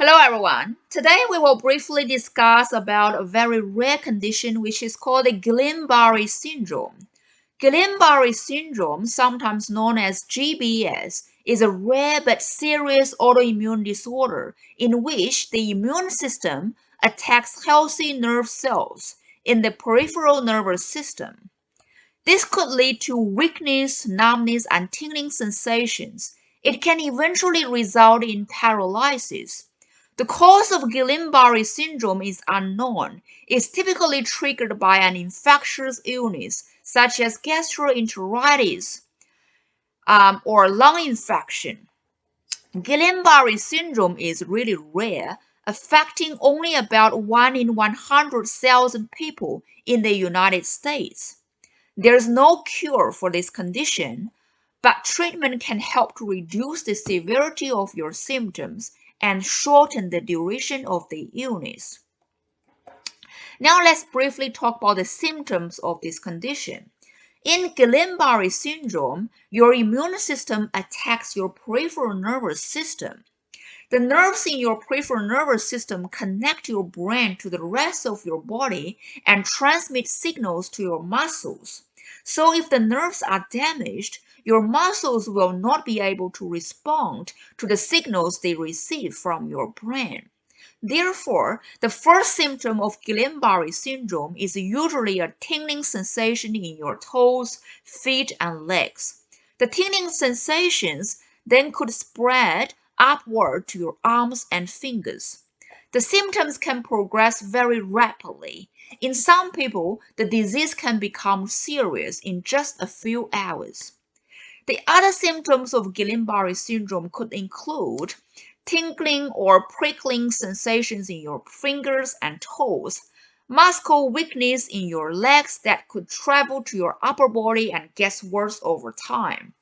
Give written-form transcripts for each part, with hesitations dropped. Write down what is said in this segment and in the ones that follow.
Hello everyone. Today we will briefly discuss about a very rare condition which is called the Guillain Barre syndrome. Guillain Barre syndrome, sometimes known as GBS, is a rare but serious autoimmune disorder in which the immune system attacks healthy nerve cells in the peripheral nervous system. This could lead to weakness, numbness, and tingling sensations. It can eventually result in paralysis. The cause of Guillain-Barre syndrome is unknown. It's typically triggered by an infectious illness such as gastroenteritis or lung infection. Guillain-Barre syndrome is really rare, affecting only about 1 in 100,000 people in the United States. There's no cure for this condition, but treatment can help to reduce the severity of your symptoms and shorten the duration of the illness. Now let's briefly talk about the symptoms of this condition. In Guillain-Barre syndrome, your immune system attacks your peripheral nervous system. The nerves in your peripheral nervous system connect your brain to the rest of your body and transmit signals to your muscles. So if the nerves are damaged, your muscles will not be able to respond to the signals they receive from your brain. Therefore, the first symptom of Guillain-Barre syndrome is usually a tingling sensation in your toes, feet, and legs. The tingling sensations then could spread upward to your arms and fingers. The symptoms can progress very rapidly. In some people, the disease can become serious in just a few hours. The other symptoms of Guillain-Barre syndrome could include tingling or prickling sensations in your fingers and toes, muscle weakness in your legs that could travel to your upper body and gets worse over time,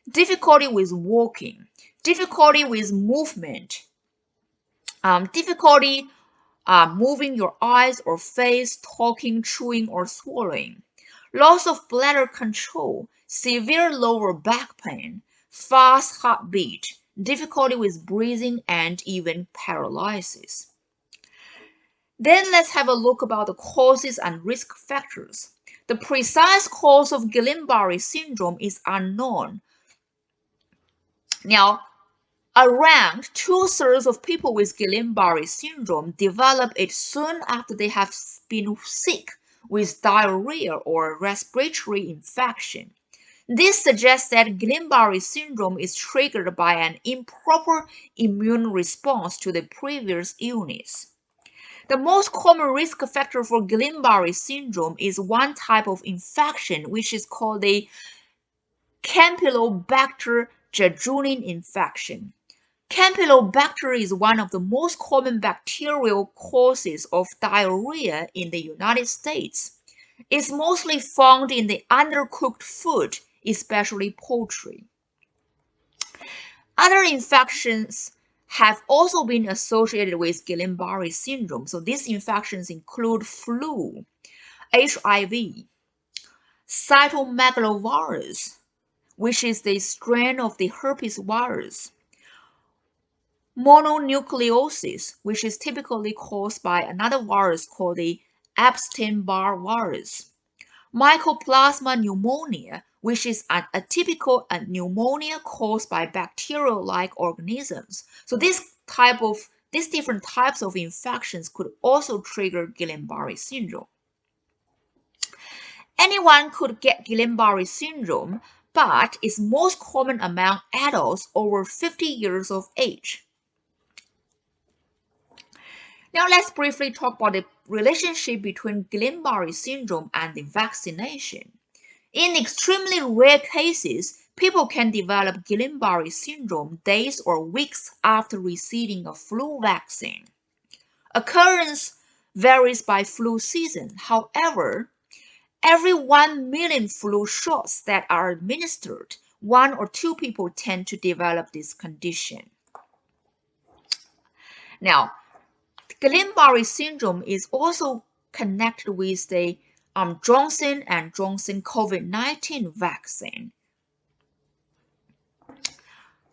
difficulty with walking, difficulty with movement, difficulty moving your eyes or face, talking, chewing, or swallowing, loss of bladder control, severe lower back pain, fast heartbeat, difficulty with breathing, and even paralysis. Then let's have a look about the causes and risk factors. The precise cause of Guillain-Barre syndrome is unknown. Now, around 2/3 of people with Guillain-Barre syndrome develop it soon after they have been sick with diarrhea or respiratory infection. This suggests that Guillain-Barre syndrome is triggered by an improper immune response to the previous illness. The most common risk factor for Guillain-Barre syndrome is one type of infection, which is called the Campylobacter jejuni infection. Campylobacter is one of the most common bacterial causes of diarrhea in the United States. It's mostly found in the undercooked food, especially poultry. Other infections have also been associated with Guillain-Barre syndrome. So these infections include flu, HIV, cytomegalovirus, which is the strain of the herpes virus, mononucleosis, which is typically caused by another virus called the Epstein-Barr virus, Mycoplasma pneumonia, which is an atypical pneumonia caused by bacterial-like organisms. So these different types of infections could also trigger Guillain-Barre syndrome. Anyone could get Guillain-Barre syndrome, but it's most common among adults over 50 years of age. Now let's briefly talk about the relationship between Guillain-Barre syndrome and the vaccination. In extremely rare cases, people can develop Guillain-Barre syndrome days or weeks after receiving a flu vaccine. Occurrence varies by flu season. However, every 1 million flu shots that are administered, 1 or 2 people tend to develop this condition. Now, Guillain-Barre syndrome is also connected with the Johnson & Johnson COVID-19 vaccine.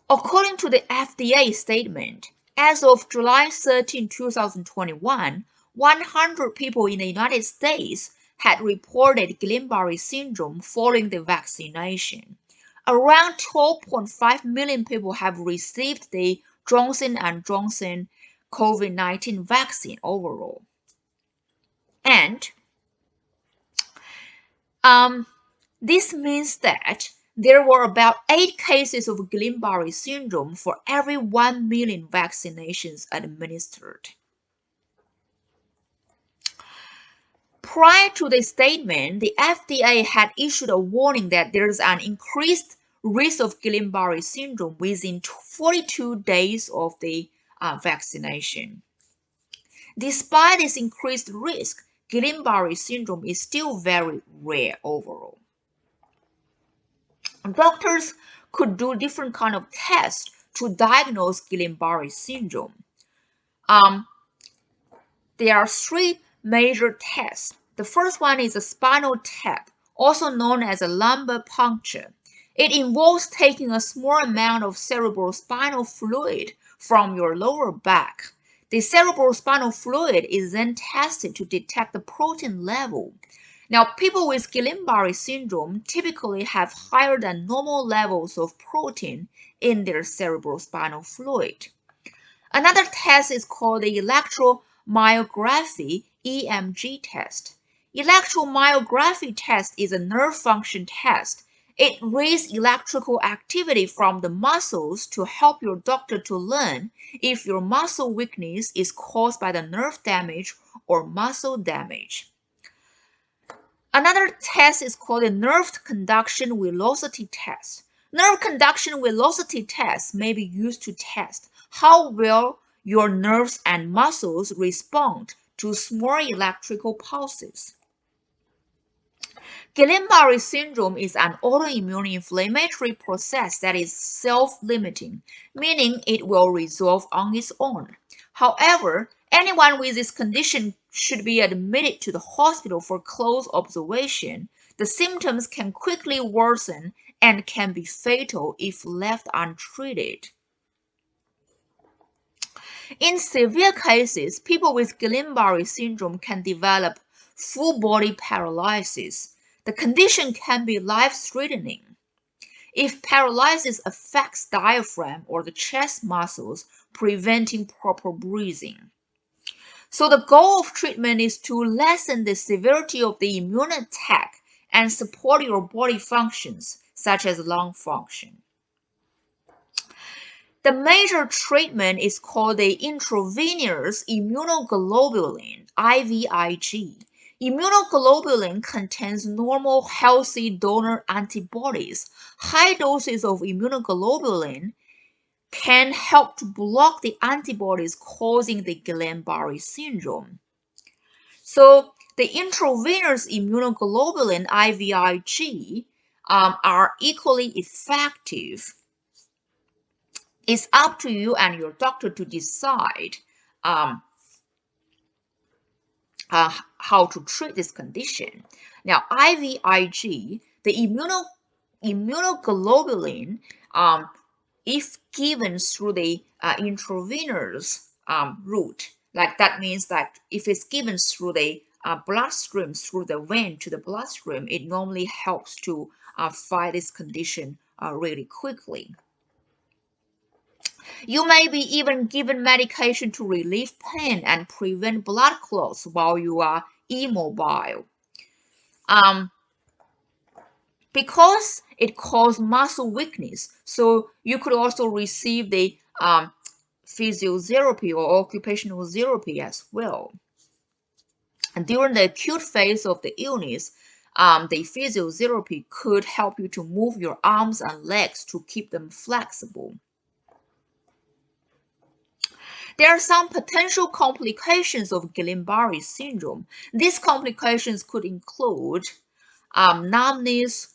According to the FDA statement, As of July 13, 2021, 100 people in the United States had reported Guillain-Barre syndrome following the vaccination. Around 12.5 million people have received the Johnson & Johnson COVID-19 vaccine overall. And this means that there were about 8 cases of Guillain-Barre syndrome for every 1 million vaccinations administered. Prior to the statement, the FDA had issued a warning that there is an increased risk of Guillain-Barre syndrome within 42 days of the vaccination. Despite this increased risk, Guillain-Barre syndrome is still very rare overall. Doctors could do different kind of tests to diagnose Guillain-Barre syndrome. There are 3 major tests. The first one is a spinal tap, also known as a lumbar puncture. It involves taking a small amount of cerebrospinal fluid from your lower back. The cerebrospinal fluid is then tested to detect the protein level. Now, people with Guillain-Barre syndrome typically have higher than normal levels of protein in their cerebrospinal fluid. Another test is called the electromyography (EMG) test. Electromyography test is a nerve function test. It reads electrical activity from the muscles to help your doctor to learn if your muscle weakness is caused by the nerve damage or muscle damage. Another test is called a nerve conduction velocity test. Nerve conduction velocity tests may be used to test how well your nerves and muscles respond to small electrical pulses. Guillain-Barre syndrome is an autoimmune inflammatory process that is self-limiting, meaning it will resolve on its own. However, anyone with this condition should be admitted to the hospital for close observation. The symptoms can quickly worsen and can be fatal if left untreated. In severe cases, people with Guillain-Barre syndrome can develop full body paralysis. The condition can be life-threatening if paralysis affects diaphragm or the chest muscles, preventing proper breathing. So the goal of treatment is to lessen the severity of the immune attack and support your body functions, such as lung function. The major treatment is called the intravenous immunoglobulin, IVIG. Immunoglobulin contains normal healthy donor antibodies. High doses of immunoglobulin can help to block the antibodies causing the Guillain-Barre syndrome. So the intravenous immunoglobulin IVIG are equally effective. It's up to you and your doctor to decide how to treat this condition. Now, IVIG, the immunoglobulin, if given through the intravenous route, like that means that if it's given through the bloodstream, through the vein to the bloodstream, it normally helps to fight this condition really quickly. You may be even given medication to relieve pain and prevent blood clots while you are immobile. Because it causes muscle weakness, so you could also receive the physiotherapy or occupational therapy as well. And during the acute phase of the illness, the physiotherapy could help you to move your arms and legs to keep them flexible. There are some potential complications of Guillain-Barre syndrome. These complications could include numbness,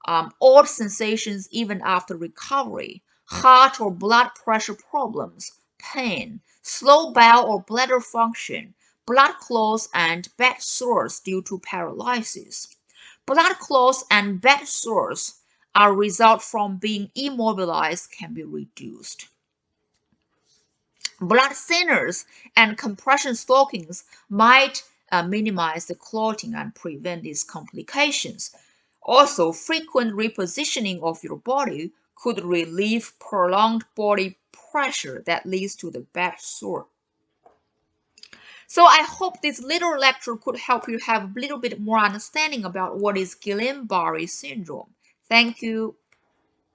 odd sensations even after recovery, heart or blood pressure problems, pain, slow bowel or bladder function, blood clots and bed sores due to paralysis. Blood clots and bed sores are result from being immobilized can be reduced. Blood thinners and compression stockings might minimize the clotting and prevent these complications. Also, frequent repositioning of your body could relieve prolonged body pressure that leads to the bad sore. So I hope this little lecture could help you have a little bit more understanding about what is Guillain-Barre syndrome. Thank you.